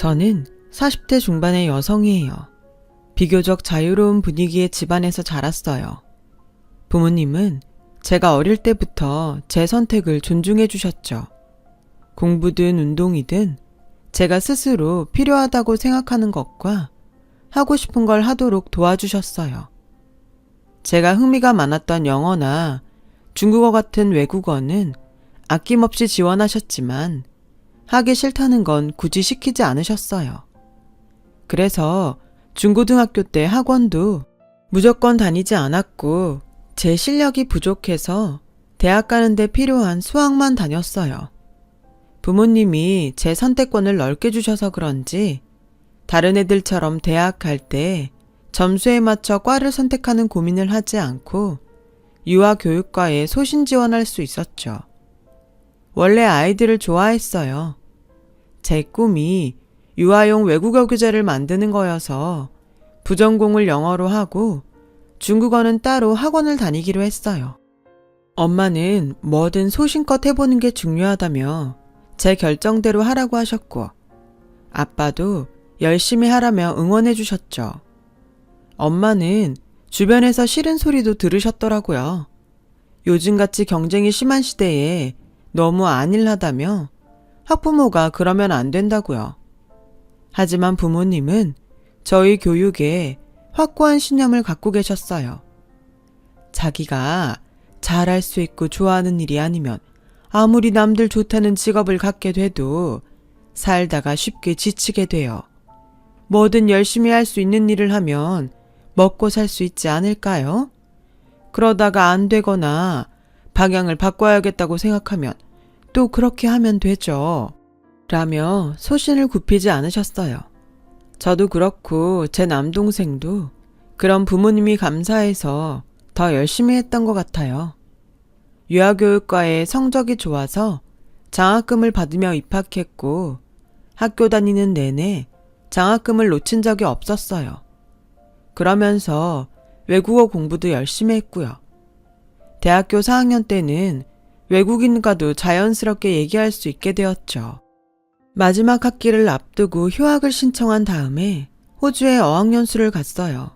저는 40대 중반의 여성이에요. 비교적 자유로운 분위기의 집안에서 자랐어요. 부모님은 제가 어릴 때부터 제 선택을 존중해 주셨죠. 공부든 운동이든 제가 스스로 필요하다고 생각하는 것과 하고 싶은 걸 하도록 도와주셨어요. 제가 흥미가 많았던 영어나 중국어 같은 외국어는 아낌없이 지원하셨지만 하기 싫다는 건 굳이 시키지 않으셨어요. 그래서 중고등학교 때 학원도 무조건 다니지 않았고 제 실력이 부족해서 대학 가는데 필요한 수학만 다녔어요. 부모님이 제 선택권을 넓게 주셔서 그런지 다른 애들처럼 대학 갈 때 점수에 맞춰 과를 선택하는 고민을 하지 않고 유아교육과에 소신 지원할 수 있었죠. 원래 아이들을 좋아했어요. 제 꿈이 유아용 외국어 교재를 만드는 거여서 부전공을 영어로 하고 중국어는 따로 학원을 다니기로 했어요. 엄마는 뭐든 소신껏 해보는 게 중요하다며 제 결정대로 하라고 하셨고 아빠도 열심히 하라며 응원해 주셨죠. 엄마는 주변에서 싫은 소리도 들으셨더라고요. 요즘같이 경쟁이 심한 시대에 너무 안일하다며 학부모가 그러면 안 된다고요. 하지만 부모님은 저희 교육에 확고한 신념을 갖고 계셨어요. 자기가 잘할 수 있고 좋아하는 일이 아니면 아무리 남들 좋다는 직업을 갖게 돼도 살다가 쉽게 지치게 돼요. 뭐든 열심히 할 수 있는 일을 하면 먹고 살 수 있지 않을까요? 그러다가 안 되거나 방향을 바꿔야겠다고 생각하면 또 그렇게 하면 되죠. 라며 소신을 굽히지 않으셨어요. 저도 그렇고 제 남동생도 그런 부모님이 감사해서 더 열심히 했던 것 같아요. 유아교육과에 성적이 좋아서 장학금을 받으며 입학했고 학교 다니는 내내 장학금을 놓친 적이 없었어요. 그러면서 외국어 공부도 열심히 했고요. 대학교 4학년 때는 외국인과도 자연스럽게 얘기할 수 있게 되었죠. 마지막 학기를 앞두고 휴학을 신청한 다음에 호주에 어학연수를 갔어요.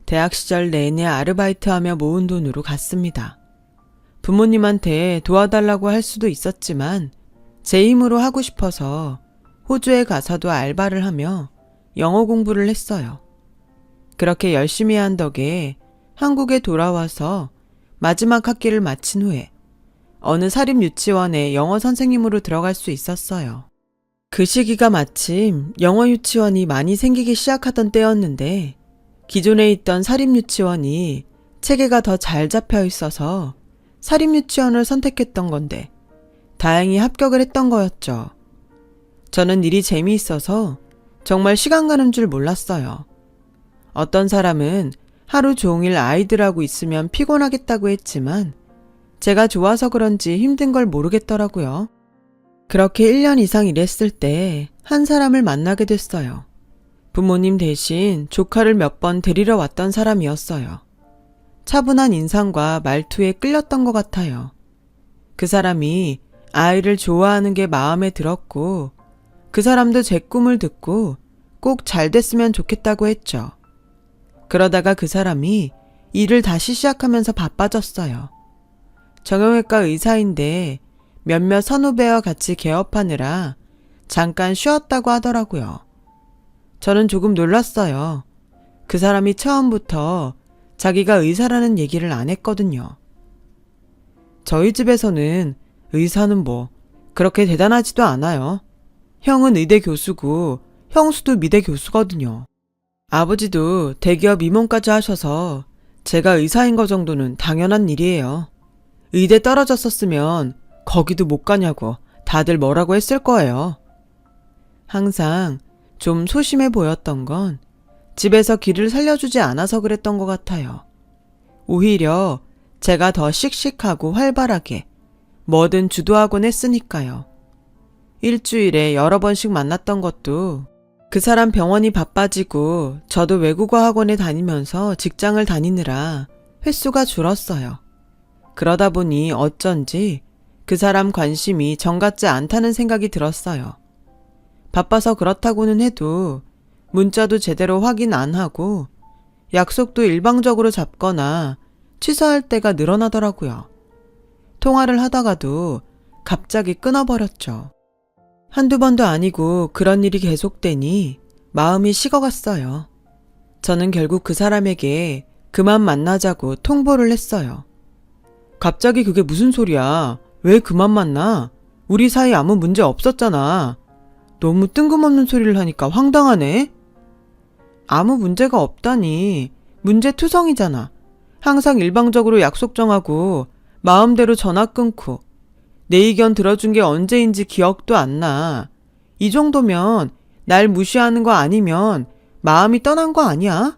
대학 시절 내내 아르바이트하며 모은 돈으로 갔습니다. 부모님한테 도와달라고 할 수도 있었지만 제 힘으로 하고 싶어서 호주에 가서도 알바를 하며 영어 공부를 했어요. 그렇게 열심히 한 덕에 한국에 돌아와서 마지막 학기를 마친 후에 어느 사립유치원에 영어 선생님으로 들어갈 수 있었어요. 그 시기가 마침 영어 유치원이 많이 생기기 시작하던 때였는데 기존에 있던 사립유치원이 체계가 더 잘 잡혀 있어서 사립유치원을 선택했던 건데 다행히 합격을 했던 거였죠. 저는 일이 재미있어서 정말 시간 가는 줄 몰랐어요. 어떤 사람은 하루 종일 아이들하고 있으면 피곤하겠다고 했지만 제가 좋아서 그런지 힘든 걸 모르겠더라고요. 그렇게 1년 이상 일했을 때 한 사람을 만나게 됐어요. 부모님 대신 조카를 몇 번 데리러 왔던 사람이었어요. 차분한 인상과 말투에 끌렸던 것 같아요. 그 사람이 아이를 좋아하는 게 마음에 들었고 그 사람도 제 꿈을 듣고 꼭 잘 됐으면 좋겠다고 했죠. 그러다가 그 사람이 일을 다시 시작하면서 바빠졌어요. 정형외과 의사인데 몇몇 선후배와 같이 개업하느라 잠깐 쉬었다고 하더라고요. 저는 조금 놀랐어요. 그 사람이 처음부터 자기가 의사라는 얘기를 안 했거든요. 저희 집에서는 의사는 뭐 그렇게 대단하지도 않아요. 형은 의대 교수고 형수도 미대 교수거든요. 아버지도 대기업 임원까지 하셔서 제가 의사인 거 정도는 당연한 일이에요. 의대 떨어졌었으면 거기도 못 가냐고 다들 뭐라고 했을 거예요. 항상 좀 소심해 보였던 건 집에서 길을 살려주지 않아서 그랬던 것 같아요. 오히려 제가 더 씩씩하고 활발하게 뭐든 주도하곤 했으니까요. 일주일에 여러 번씩 만났던 것도 그 사람 병원이 바빠지고 저도 외국어 학원에 다니면서 직장을 다니느라 횟수가 줄었어요. 그러다 보니 어쩐지 그 사람 관심이 정 같지 않다는 생각이 들었어요. 바빠서 그렇다고는 해도 문자도 제대로 확인 안 하고 약속도 일방적으로 잡거나 취소할 때가 늘어나더라고요. 통화를 하다가도 갑자기 끊어버렸죠. 한두 번도 아니고 그런 일이 계속되니 마음이 식어갔어요. 저는 결국 그 사람에게 그만 만나자고 통보를 했어요. 갑자기 그게 무슨 소리야? 왜 그만 만나? 우리 사이 아무 문제 없었잖아. 너무 뜬금없는 소리를 하니까 황당하네? 아무 문제가 없다니. 문제투성이잖아. 항상 일방적으로 약속 정하고 마음대로 전화 끊고 내 의견 들어준 게 언제인지 기억도 안 나. 이 정도면 날 무시하는 거 아니면 마음이 떠난 거 아니야?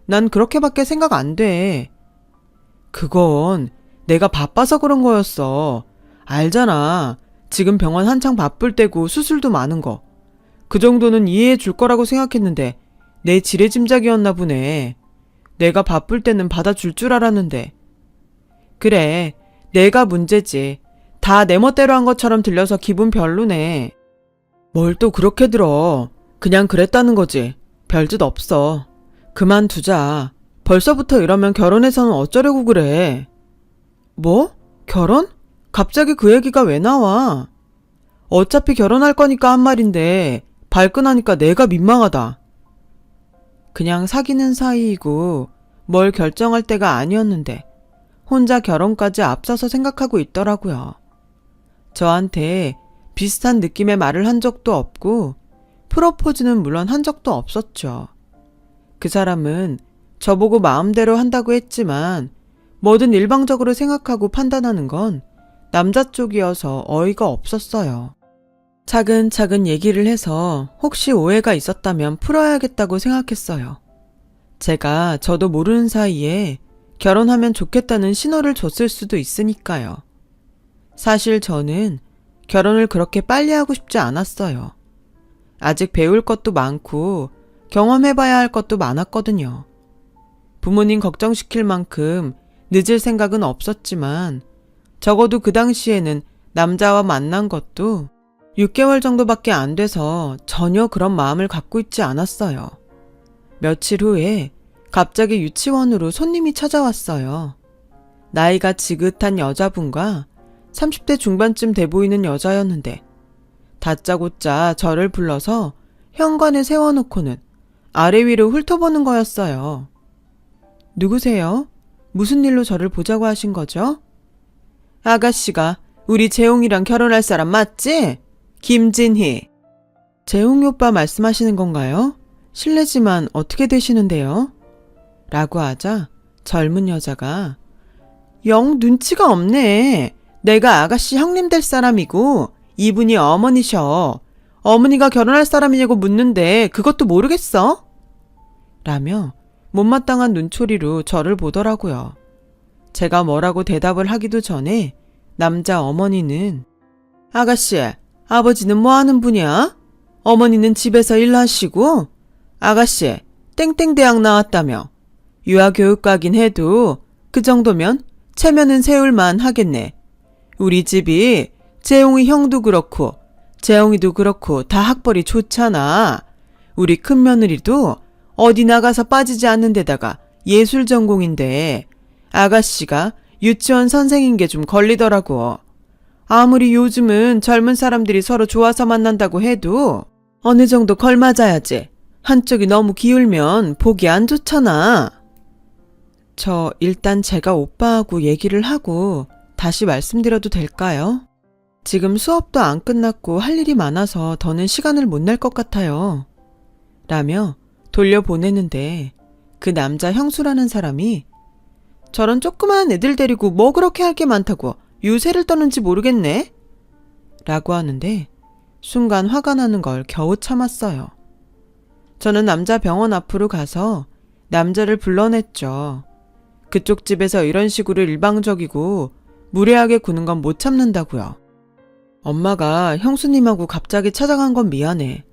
난 그렇게밖에 생각 안 돼. 그건 내가 바빠서 그런 거였어. 알잖아. 지금 병원 한창 바쁠 때고 수술도 많은 거. 그 정도는 이해해 줄 거라고 생각했는데 내 지레짐작이었나 보네. 내가 바쁠 때는 받아줄 줄 알았는데. 그래, 내가 문제지. 다 내 멋대로 한 것처럼 들려서 기분 별로네. 뭘 또 그렇게 들어. 그냥 그랬다는 거지. 별짓 없어. 그만두자. 벌써부터 이러면 결혼해서는 어쩌려고 그래. 뭐? 결혼? 갑자기 그 얘기가 왜 나와? 어차피 결혼할 거니까 한 말인데 발끈하니까 내가 민망하다. 그냥 사귀는 사이이고 뭘 결정할 때가 아니었는데 혼자 결혼까지 앞서서 생각하고 있더라고요. 저한테 비슷한 느낌의 말을 한 적도 없고 프로포즈는 물론 한 적도 없었죠. 그 사람은 저보고 마음대로 한다고 했지만 뭐든 일방적으로 생각하고 판단하는 건 남자 쪽이어서 어이가 없었어요. 차근차근 얘기를 해서 혹시 오해가 있었다면 풀어야겠다고 생각했어요. 제가 저도 모르는 사이에 결혼하면 좋겠다는 신호를 줬을 수도 있으니까요. 사실 저는 결혼을 그렇게 빨리 하고 싶지 않았어요. 아직 배울 것도 많고 경험해봐야 할 것도 많았거든요. 부모님 걱정시킬 만큼 늦을 생각은 없었지만 적어도 그 당시에는 남자와 만난 것도 6개월 정도밖에 안 돼서 전혀 그런 마음을 갖고 있지 않았어요. 며칠 후에 갑자기 유치원으로 손님이 찾아왔어요. 나이가 지긋한 여자분과 30대 중반쯤 돼 보이는 여자였는데 다짜고짜 저를 불러서 현관에 세워놓고는 아래 위로 훑어보는 거였어요. 누구세요? 무슨 일로 저를 보자고 하신 거죠? 아가씨가 우리 재홍이랑 결혼할 사람 맞지? 김진희. 재홍이 오빠 말씀하시는 건가요? 실례지만 어떻게 되시는데요? 라고 하자 젊은 여자가 영 눈치가 없네. 내가 아가씨 형님 될 사람이고 이분이 어머니셔. 어머니가 결혼할 사람이냐고 묻는데 그것도 모르겠어? 라며 못마땅한 눈초리로 저를 보더라고요. 제가 뭐라고 대답을 하기도 전에 남자 어머니는 아가씨, 아버지는 뭐 하는 분이야? 어머니는 집에서 일하시고 아가씨 땡땡대학 나왔다며 유아교육 가긴 해도 그 정도면 체면은 세울만 하겠네. 우리 집이 재홍이 형도 그렇고 재홍이도 그렇고 다 학벌이 좋잖아. 우리 큰며느리도 어디 나가서 빠지지 않는 데다가 예술 전공인데 아가씨가 유치원 선생인 게 좀 걸리더라고. 아무리 요즘은 젊은 사람들이 서로 좋아서 만난다고 해도 어느 정도 걸맞아야지. 한쪽이 너무 기울면 보기 안 좋잖아. 저 일단 제가 오빠하고 얘기를 하고 다시 말씀드려도 될까요? 지금 수업도 안 끝났고 할 일이 많아서 더는 시간을 못 낼 것 같아요. 라며 돌려보내는데 그 남자 형수라는 사람이 저런 조그만 애들 데리고 뭐 그렇게 할 게 많다고 유세를 떠는지 모르겠네? 라고 하는데 순간 화가 나는 걸 겨우 참았어요. 저는 남자 병원 앞으로 가서 남자를 불러냈죠. 그쪽 집에서 이런 식으로 일방적이고 무례하게 구는 건 못 참는다고요. 엄마가 형수님하고 갑자기 찾아간 건 미안해.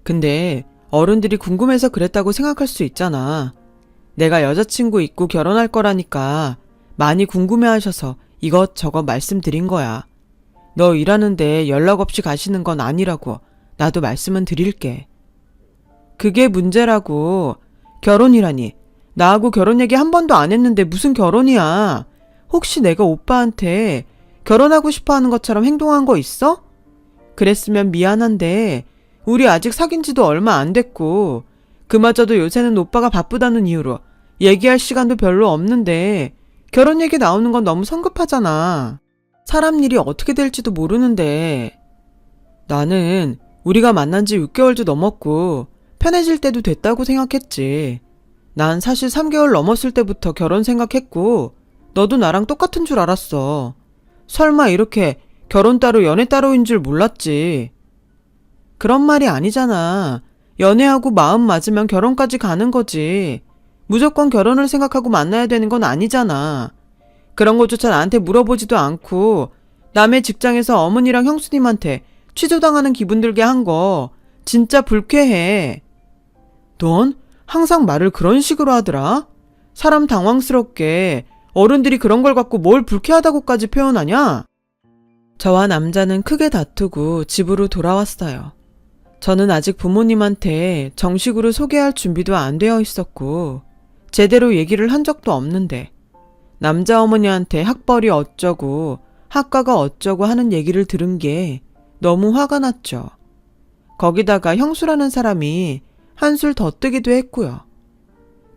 근데 어른들이 궁금해서 그랬다고 생각할 수 있잖아. 내가 여자친구 있고 결혼할 거라니까 많이 궁금해하셔서 이것저것 말씀드린 거야. 너 일하는데 연락 없이 가시는 건 아니라고 나도 말씀은 드릴게. 그게 문제라고. 결혼이라니. 나하고 결혼 얘기 한 번도 안 했는데 무슨 결혼이야. 혹시 내가 오빠한테 결혼하고 싶어 하는 것처럼 행동한 거 있어? 그랬으면 미안한데 우리 아직 사귄 지도 얼마 안 됐고 그마저도 요새는 오빠가 바쁘다는 이유로 얘기할 시간도 별로 없는데 결혼 얘기 나오는 건 너무 성급하잖아. 사람 일이 어떻게 될지도 모르는데. 나는 우리가 만난 지 6개월도 넘었고 편해질 때도 됐다고 생각했지. 난 사실 3개월 넘었을 때부터 결혼 생각했고 너도 나랑 똑같은 줄 알았어. 설마 이렇게 결혼 따로 연애 따로인 줄 몰랐지. 그런 말이 아니잖아. 연애하고 마음 맞으면 결혼까지 가는 거지. 무조건 결혼을 생각하고 만나야 되는 건 아니잖아. 그런 것조차 나한테 물어보지도 않고 남의 직장에서 어머니랑 형수님한테 취조당하는 기분 들게 한 거 진짜 불쾌해. 넌 항상 말을 그런 식으로 하더라. 사람 당황스럽게 어른들이 그런 걸 갖고 뭘 불쾌하다고까지 표현하냐? 저와 남자는 크게 다투고 집으로 돌아왔어요. 저는 아직 부모님한테 정식으로 소개할 준비도 안 되어 있었고 제대로 얘기를 한 적도 없는데 남자 어머니한테 학벌이 어쩌고 학과가 어쩌고 하는 얘기를 들은 게 너무 화가 났죠. 거기다가 형수라는 사람이 한술 더 뜨기도 했고요.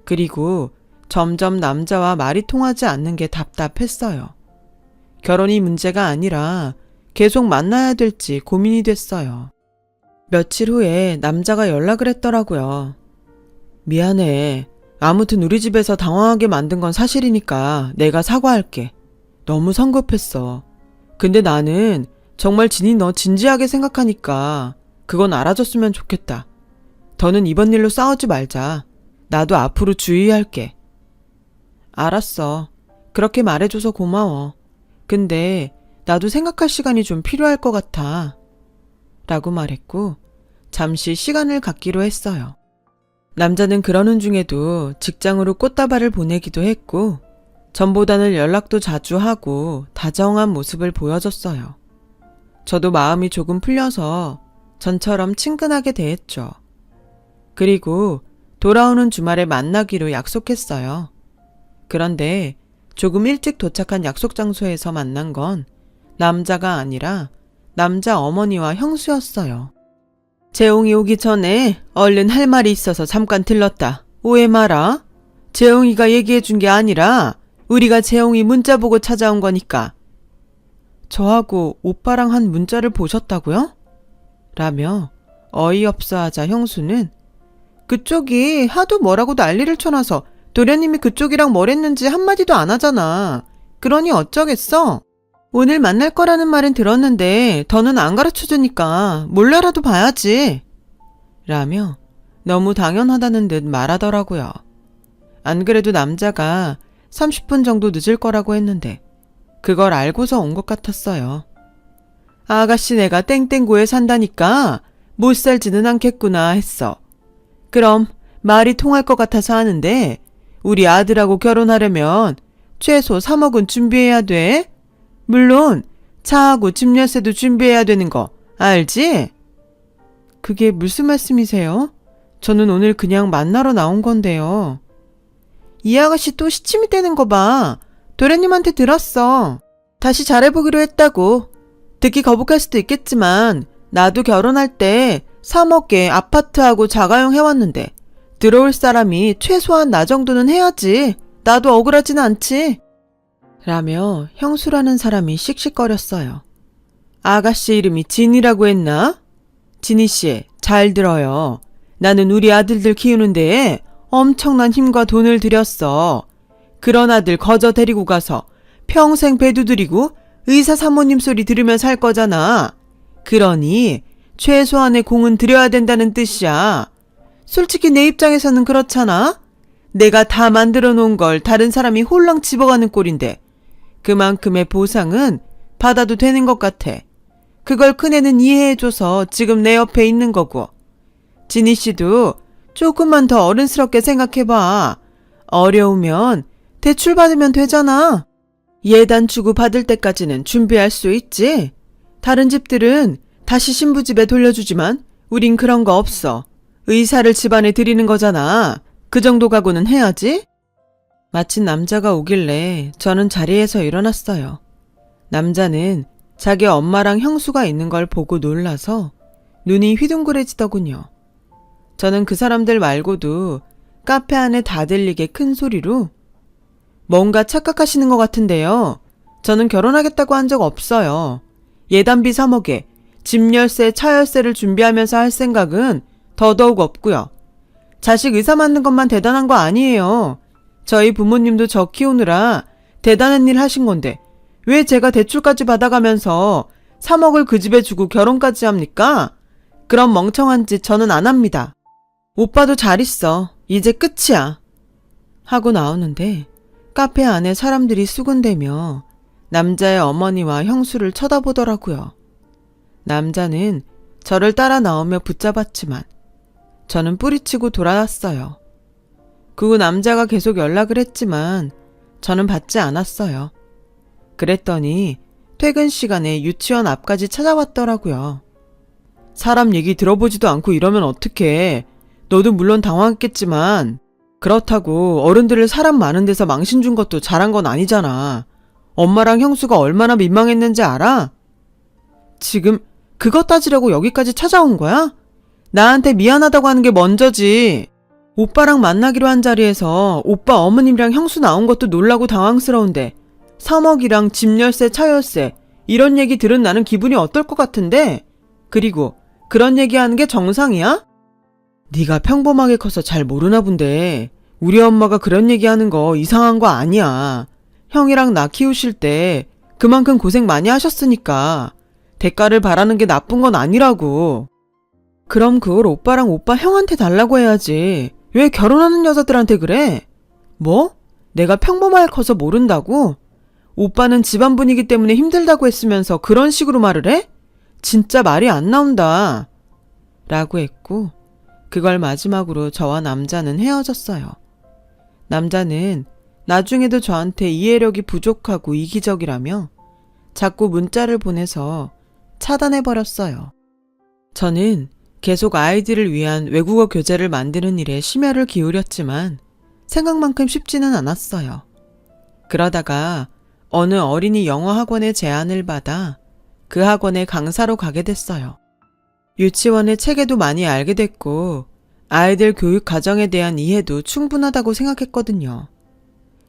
그리고 점점 남자와 말이 통하지 않는 게 답답했어요. 결혼이 문제가 아니라 계속 만나야 될지 고민이 됐어요. 며칠 후에 남자가 연락을 했더라고요. 미안해. 아무튼 우리 집에서 당황하게 만든 건 사실이니까 내가 사과할게. 너무 성급했어. 근데 나는 정말 진이 너 진지하게 생각하니까 그건 알아줬으면 좋겠다. 더는 이번 일로 싸우지 말자. 나도 앞으로 주의할게. 알았어. 그렇게 말해줘서 고마워. 근데 나도 생각할 시간이 좀 필요할 것 같아. 라고 말했고 잠시 시간을 갖기로 했어요. 남자는 그러는 중에도 직장으로 꽃다발을 보내기도 했고 전보다는 연락도 자주 하고 다정한 모습을 보여줬어요. 저도 마음이 조금 풀려서 전처럼 친근하게 대했죠. 그리고 돌아오는 주말에 만나기로 약속했어요. 그런데 조금 일찍 도착한 약속 장소에서 만난 건 남자가 아니라 남자 어머니와 형수였어요. 재홍이 오기 전에 얼른 할 말이 있어서 잠깐 들렀다. 오해 마라. 재홍이가 얘기해 준 게 아니라 우리가 재홍이 문자 보고 찾아온 거니까. 저하고 오빠랑 한 문자를 보셨다고요? 라며 어이없어 하자 형수는 그쪽이 하도 뭐라고 난리를 쳐놔서 도련님이 그쪽이랑 뭘 했는지 한마디도 안 하잖아. 그러니 어쩌겠어? 오늘 만날 거라는 말은 들었는데 더는 안 가르쳐주니까 몰래라도 봐야지. 라며 너무 당연하다는 듯 말하더라고요. 안 그래도 남자가 30분 정도 늦을 거라고 했는데 그걸 알고서 온 것 같았어요. 아가씨 내가 땡땡고에 산다니까 못 살지는 않겠구나 했어. 그럼 말이 통할 것 같아서 하는데 우리 아들하고 결혼하려면 최소 3억은 준비해야 돼. 물론 차하고 집열세도 준비해야 되는 거 알지? 그게 무슨 말씀이세요? 저는 오늘 그냥 만나러 나온 건데요. 이 아가씨 또 시침이 떼는 거 봐. 도련님한테 들었어. 다시 잘해보기로 했다고. 듣기 거북할 수도 있겠지만 나도 결혼할 때 3억에 아파트하고 자가용 해왔는데 들어올 사람이 최소한 나 정도는 해야지. 나도 억울하진 않지. 라며 형수라는 사람이 씩씩거렸어요. 아가씨 이름이 진이라고 했나? 진이씨 잘 들어요. 나는 우리 아들들 키우는 데에 엄청난 힘과 돈을 들였어. 그런 아들 거저 데리고 가서 평생 배 두드리고 의사 사모님 소리 들으며 살 거잖아. 그러니 최소한의 공은 들여야 된다는 뜻이야. 솔직히 내 입장에서는 그렇잖아. 내가 다 만들어 놓은 걸 다른 사람이 홀랑 집어가는 꼴인데 그만큼의 보상은 받아도 되는 것 같아. 그걸 큰애는 이해해줘서 지금 내 옆에 있는 거고. 진희 씨도 조금만 더 어른스럽게 생각해봐. 어려우면 대출 받으면 되잖아. 예단 주고 받을 때까지는 준비할 수 있지. 다른 집들은 다시 신부 집에 돌려주지만 우린 그런 거 없어. 의사를 집안에 들이는 거잖아. 그 정도 각오는 해야지. 마침 남자가 오길래 저는 자리에서 일어났어요. 남자는 자기 엄마랑 형수가 있는 걸 보고 놀라서 눈이 휘둥그레지더군요. 저는 그 사람들 말고도 카페 안에 다 들리게 큰 소리로 뭔가 착각하시는 것 같은데요. 저는 결혼하겠다고 한 적 없어요. 예단비 3억에 집 열쇠, 차 열쇠를 준비하면서 할 생각은 더더욱 없고요. 자식 의사 맞는 것만 대단한 거 아니에요. 저희 부모님도 저 키우느라 대단한 일 하신 건데 왜 제가 대출까지 받아가면서 3억을 그 집에 주고 결혼까지 합니까? 그런 멍청한 짓 저는 안 합니다. 오빠도 잘 있어. 이제 끝이야. 하고 나오는데 카페 안에 사람들이 수군대며 남자의 어머니와 형수를 쳐다보더라고요. 남자는 저를 따라 나오며 붙잡았지만 저는 뿌리치고 돌아왔어요. 그 후 남자가 계속 연락을 했지만 저는 받지 않았어요. 그랬더니 퇴근 시간에 유치원 앞까지 찾아왔더라고요. 사람 얘기 들어보지도 않고 이러면 어떡해. 너도 물론 당황했겠지만 그렇다고 어른들을 사람 많은 데서 망신 준 것도 잘한 건 아니잖아. 엄마랑 형수가 얼마나 민망했는지 알아? 지금 그것 따지려고 여기까지 찾아온 거야? 나한테 미안하다고 하는 게 먼저지. 오빠랑 만나기로 한 자리에서 오빠 어머님이랑 형수 나온 것도 놀라고 당황스러운데 3억이랑 집 열쇠, 차 열쇠 이런 얘기 들은 나는 기분이 어떨 것 같은데? 그리고 그런 얘기하는 게 정상이야? 네가 평범하게 커서 잘 모르나 본데 우리 엄마가 그런 얘기하는 거 이상한 거 아니야. 형이랑 나 키우실 때 그만큼 고생 많이 하셨으니까 대가를 바라는 게 나쁜 건 아니라고. 그럼 그걸 오빠랑 오빠 형한테 달라고 해야지. 왜 결혼하는 여자들한테 그래? 뭐? 내가 평범하게 커서 모른다고? 오빠는 집안 분위기 때문에 힘들다고 했으면서 그런 식으로 말을 해? 진짜 말이 안 나온다. 라고 했고 그걸 마지막으로 저와 남자는 헤어졌어요. 남자는 나중에도 저한테 이해력이 부족하고 이기적이라며 자꾸 문자를 보내서 차단해버렸어요. 저는 계속 아이들을 위한 외국어 교재를 만드는 일에 심혈을 기울였지만 생각만큼 쉽지는 않았어요. 그러다가 어느 어린이 영어 학원에 제안을 받아 그 학원에 강사로 가게 됐어요. 유치원의 체계도 많이 알게 됐고 아이들 교육 과정에 대한 이해도 충분하다고 생각했거든요.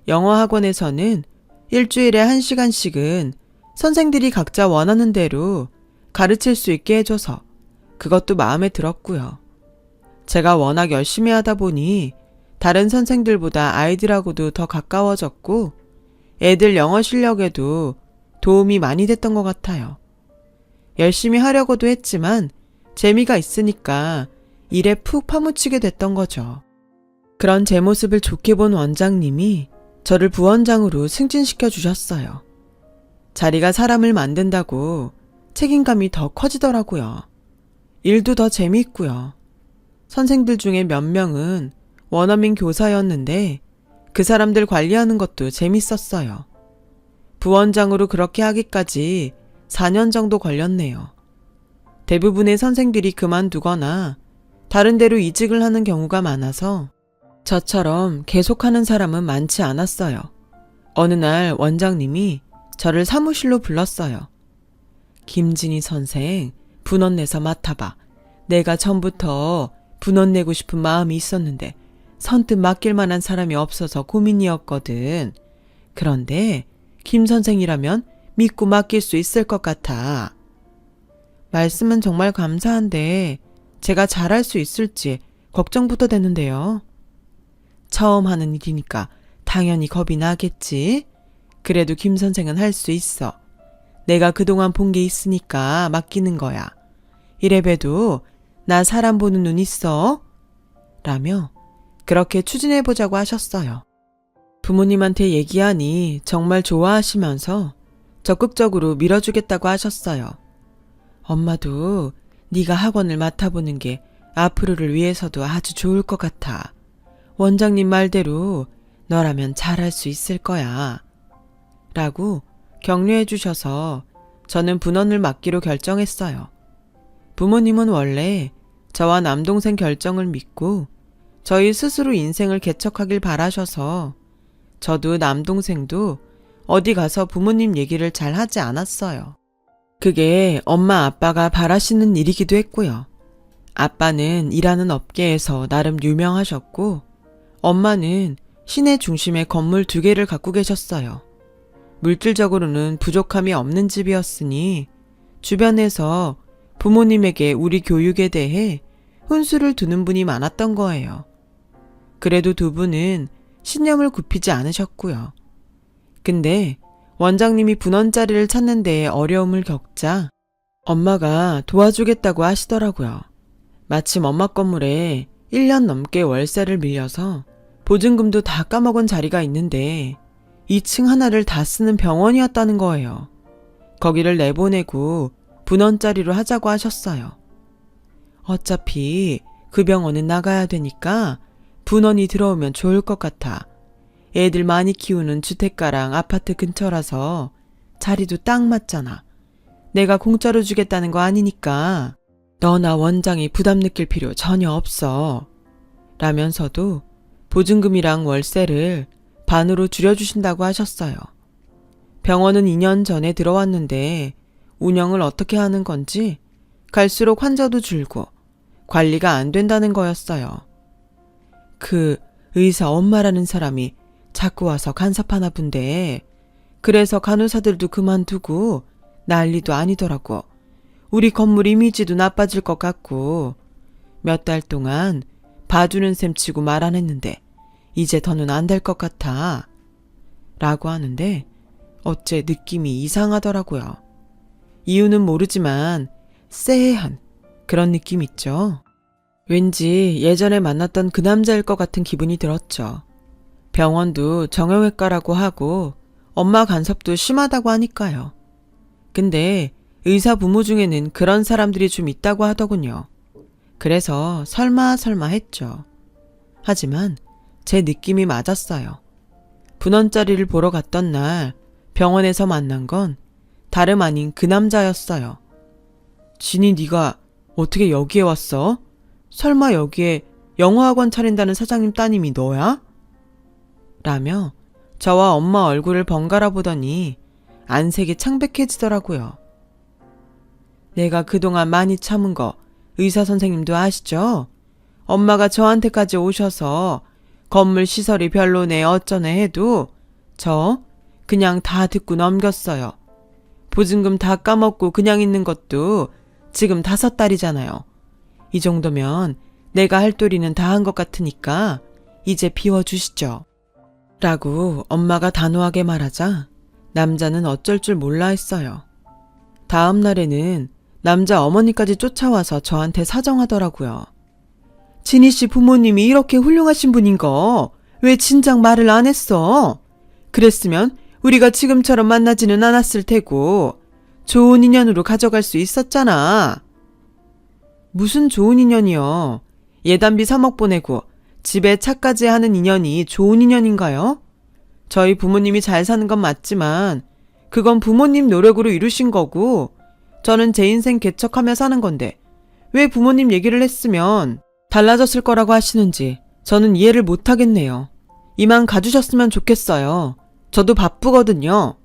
영어 학원에서는 일주일에 1시간씩은 선생들이 각자 원하는 대로 가르칠 수 있게 해줘서 그것도 마음에 들었고요. 제가 워낙 열심히 하다 보니 다른 선생들보다 아이들하고도 더 가까워졌고 애들 영어 실력에도 도움이 많이 됐던 것 같아요. 열심히 하려고도 했지만 재미가 있으니까 일에 푹 파묻히게 됐던 거죠. 그런 제 모습을 좋게 본 원장님이 저를 부원장으로 승진시켜 주셨어요. 자리가 사람을 만든다고 책임감이 더 커지더라고요. 일도 더 재미있고요. 선생들 중에 몇 명은 원어민 교사였는데 그 사람들 관리하는 것도 재밌었어요. 부원장으로 그렇게 하기까지 4년 정도 걸렸네요. 대부분의 선생들이 그만두거나 다른 데로 이직을 하는 경우가 많아서 저처럼 계속하는 사람은 많지 않았어요. 어느 날 원장님이 저를 사무실로 불렀어요. 김진희 선생, 분원 내서 맡아봐. 내가 전부터 분원 내고 싶은 마음이 있었는데 선뜻 맡길 만한 사람이 없어서 고민이었거든. 그런데 김 선생이라면 믿고 맡길 수 있을 것 같아. 말씀은 정말 감사한데 제가 잘할 수 있을지 걱정부터 되는데요. 처음 하는 일이니까 당연히 겁이 나겠지. 그래도 김 선생은 할 수 있어. 내가 그동안 본 게 있으니까 맡기는 거야. 이래봬도 나 사람 보는 눈 있어? 라며 그렇게 추진해보자고 하셨어요. 부모님한테 얘기하니 정말 좋아하시면서 적극적으로 밀어주겠다고 하셨어요. 엄마도 네가 학원을 맡아보는 게 앞으로를 위해서도 아주 좋을 것 같아. 원장님 말대로 너라면 잘할 수 있을 거야. 라고 격려해 주셔서 저는 분원을 맡기로 결정했어요. 부모님은 원래 저와 남동생 결정을 믿고 저희 스스로 인생을 개척하길 바라셔서 저도 남동생도 어디 가서 부모님 얘기를 잘 하지 않았어요. 그게 엄마 아빠가 바라시는 일이기도 했고요. 아빠는 일하는 업계에서 나름 유명하셨고 엄마는 시내 중심에 건물 2개를 갖고 계셨어요. 물질적으로는 부족함이 없는 집이었으니 주변에서 부모님에게 우리 교육에 대해 훈수를 두는 분이 많았던 거예요. 그래도 2분은 신념을 굽히지 않으셨고요. 근데 원장님이 분원자리를 찾는 데에 어려움을 겪자 엄마가 도와주겠다고 하시더라고요. 마침 엄마 건물에 1년 넘게 월세를 밀려서 보증금도 다 까먹은 자리가 있는데 2층 하나를 다 쓰는 병원이었다는 거예요. 거기를 내보내고 분원자리로 하자고 하셨어요. 어차피 그 병원은 나가야 되니까 분원이 들어오면 좋을 것 같아. 애들 많이 키우는 주택가랑 아파트 근처라서 자리도 딱 맞잖아. 내가 공짜로 주겠다는 거 아니니까 너나 원장이 부담 느낄 필요 전혀 없어. 라면서도 보증금이랑 월세를 반으로 줄여주신다고 하셨어요. 병원은 2년 전에 들어왔는데 운영을 어떻게 하는 건지 갈수록 환자도 줄고 관리가 안 된다는 거였어요. 그 의사 엄마라는 사람이 자꾸 와서 간섭하나 본데 그래서 간호사들도 그만두고 난리도 아니더라고. 우리 건물 이미지도 나빠질 것 같고 몇 달 동안 봐주는 셈 치고 말 안 했는데 이제 더는 안 될 것 같아. 라고 하는데 어째 느낌이 이상하더라고요. 이유는 모르지만 쎄한 그런 느낌 있죠. 왠지 예전에 만났던 그 남자일 것 같은 기분이 들었죠. 병원도 정형외과라고 하고 엄마 간섭도 심하다고 하니까요. 근데 의사 부모 중에는 그런 사람들이 좀 있다고 하더군요. 그래서 설마 했죠. 하지만 제 느낌이 맞았어요. 분원자리를 보러 갔던 날 병원에서 만난 건 다름 아닌 그 남자였어요. 진이 네가 어떻게 여기에 왔어? 설마 여기에 영어학원 차린다는 사장님 따님이 너야? 라며 저와 엄마 얼굴을 번갈아 보더니 안색이 창백해지더라고요. 내가 그동안 많이 참은 거 의사 선생님도 아시죠? 엄마가 저한테까지 오셔서 건물 시설이 별로네 어쩌네 해도 저 그냥 다 듣고 넘겼어요. 보증금 다 까먹고 그냥 있는 것도 지금 5달이잖아요. 이 정도면 내가 할 도리는 다 한 것 같으니까 이제 비워주시죠. 라고 엄마가 단호하게 말하자 남자는 어쩔 줄 몰라 했어요. 다음 날에는 남자 어머니까지 쫓아와서 저한테 사정하더라고요. 진희 씨 부모님이 이렇게 훌륭하신 분인 거 왜 진작 말을 안 했어? 그랬으면 우리가 지금처럼 만나지는 않았을 테고 좋은 인연으로 가져갈 수 있었잖아. 무슨 좋은 인연이요? 예단비 3억 보내고 집에 차까지 하는 인연이 좋은 인연인가요? 저희 부모님이 잘 사는 건 맞지만 그건 부모님 노력으로 이루신 거고 저는 제 인생 개척하며 사는 건데 왜 부모님 얘기를 했으면 달라졌을 거라고 하시는지 저는 이해를 못 하겠네요. 이만 가주셨으면 좋겠어요. 저도 바쁘거든요.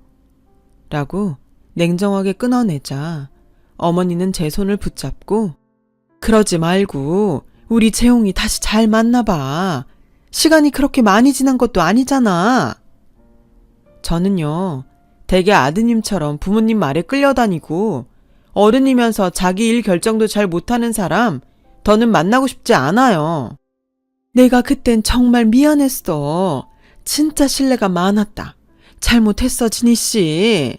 라고 냉정하게 끊어내자 어머니는 제 손을 붙잡고 그러지 말고 우리 재홍이 다시 잘 만나봐. 시간이 그렇게 많이 지난 것도 아니잖아. 저는요, 되게 아드님처럼 부모님 말에 끌려다니고 어른이면서 자기 일 결정도 잘 못하는 사람 더는 만나고 싶지 않아요. 내가 그땐 정말 미안했어. 진짜 신뢰가 많았다. 잘못했어, 진희 씨.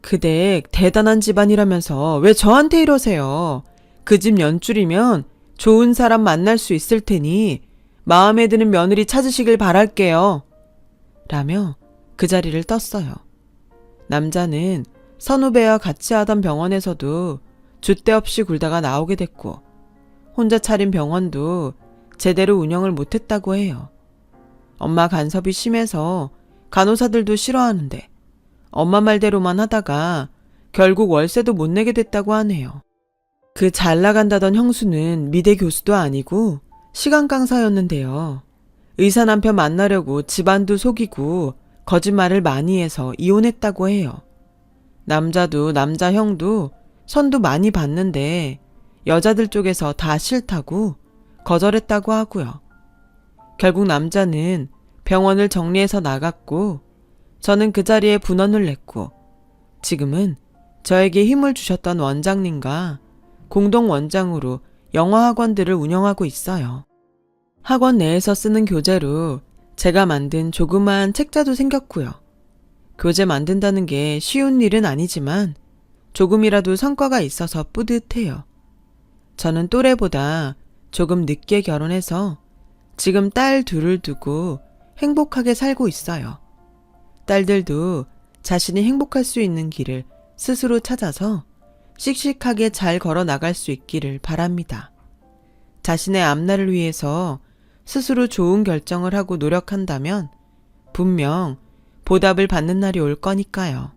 그대 대단한 집안이라면서 왜 저한테 이러세요? 그 집 연줄이면 좋은 사람 만날 수 있을 테니 마음에 드는 며느리 찾으시길 바랄게요. 라며 그 자리를 떴어요. 남자는 선후배와 같이 하던 병원에서도 줏대 없이 굴다가 나오게 됐고 혼자 차린 병원도 제대로 운영을 못했다고 해요. 엄마 간섭이 심해서 간호사들도 싫어하는데 엄마 말대로만 하다가 결국 월세도 못 내게 됐다고 하네요. 그 잘 나간다던 형수는 미대 교수도 아니고 시간 강사였는데요. 의사 남편 만나려고 집안도 속이고 거짓말을 많이 해서 이혼했다고 해요. 남자도 남자 형도 선도 많이 봤는데 여자들 쪽에서 다 싫다고 거절했다고 하고요. 결국 남자는 병원을 정리해서 나갔고 저는 그 자리에 분원을 냈고 지금은 저에게 힘을 주셨던 원장님과 공동 원장으로 영어학원들을 운영하고 있어요. 학원 내에서 쓰는 교재로 제가 만든 조그마한 책자도 생겼고요. 교재 만든다는 게 쉬운 일은 아니지만 조금이라도 성과가 있어서 뿌듯해요. 저는 또래보다 조금 늦게 결혼해서 지금 딸 둘을 두고 행복하게 살고 있어요. 딸들도 자신이 행복할 수 있는 길을 스스로 찾아서 씩씩하게 잘 걸어 나갈 수 있기를 바랍니다. 자신의 앞날을 위해서 스스로 좋은 결정을 하고 노력한다면 분명 보답을 받는 날이 올 거니까요.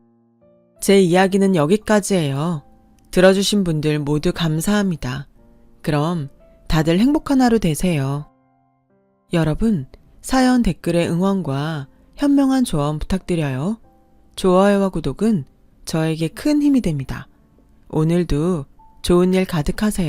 제 이야기는 여기까지예요. 들어주신 분들 모두 감사합니다. 그럼 다들 행복한 하루 되세요. 여러분, 사연 댓글에 응원과 현명한 조언 부탁드려요. 좋아요와 구독은 저에게 큰 힘이 됩니다. 오늘도 좋은 일 가득하세요.